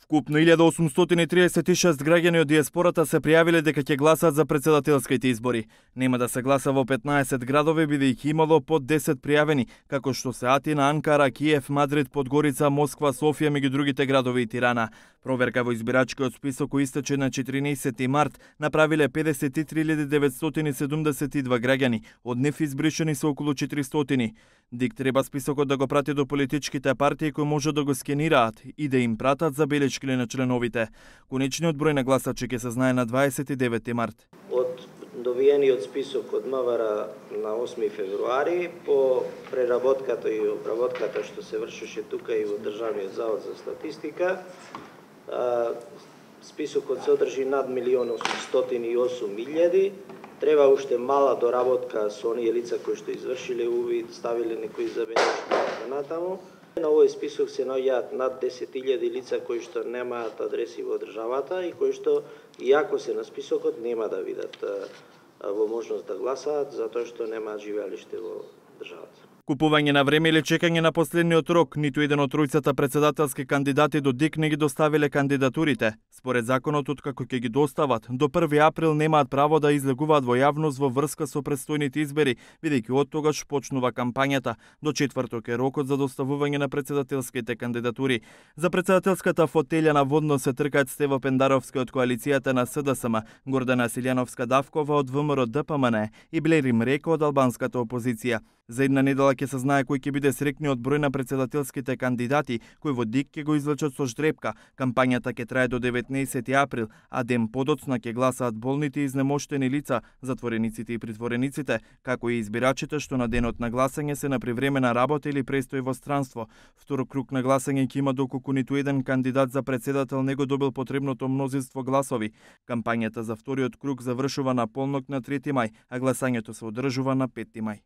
Вкупно 1836 граѓани од диаспората се пријавиле дека ќе гласаат за претседателските избори. Нема да се гласа во 15 градови бидејќи имало под 10 пријавени, како што се Атина, Анкара, Киев, Мадрид, Подгорица, Москва, Софија меѓу другите градови и Тирана. Проверка во избирачкиот список кој истече на 14 март направиле 53.972 граѓани, од нив избришени се околу 400. ДИК треба списокот да го прати до политичките партии кои може да го скенираат и да им пратат забелешки на членовите. Конечниот број на гласачи ќе се знае на 29 март. Од добиениот список од МВР на 8 февруари по преработката и обработката што се вршеше тука и во Државниот завод за статистика, списокот содржи над 1.808.000. Треба уште мала доработка со оние лица кои што извршиле увид, ставиле некои забелешки натаму. На овој список се наоѓаат над 10.000 лица кои што немаат адреси во државата и кои што, иако се на списокот, нема да видат во можност да гласаат, затоа што немаат живеалиште во државата. Купување на време или чекање на последниот рок, ниту еден од тројцата претседателски кандидати до ДИК не ги доставиле кандидатурите. Според законот, откако ќе ги достават, до 1 април немаат право да излегуваат во јавност во врска со предстојните избори, бидејќи од тогаш почнува кампањата. До четврток е рокот за доставување на претседателските кандидатури. За претседателската фотелја наводно се тркаат Стево Пендаровски од коалицијата на СДСМ, Гордана Силјановска-Давкова од ВМРО ДПМН и Блери Мреко од албанската опозиција. За една недела ќе се знае кој ќе биде срекниот број на претседателските кандидати, кои во ДИК ќе го извлечат со ждрепка. Кампањата ќе трае до 19 април, а ден подоцна ќе гласаат болните и изнемоштени лица, затворениците и притворениците, како и избирачите што на денот на гласање се на привремена работа или престој во странство. Втор круг на гласање ќе има доколку ниту еден кандидат за претседател не го добил потребното мнозинство гласови. Кампањата за вториот круг завршува на полнок на 3 мај, а гласањето се одржува на 5 мај.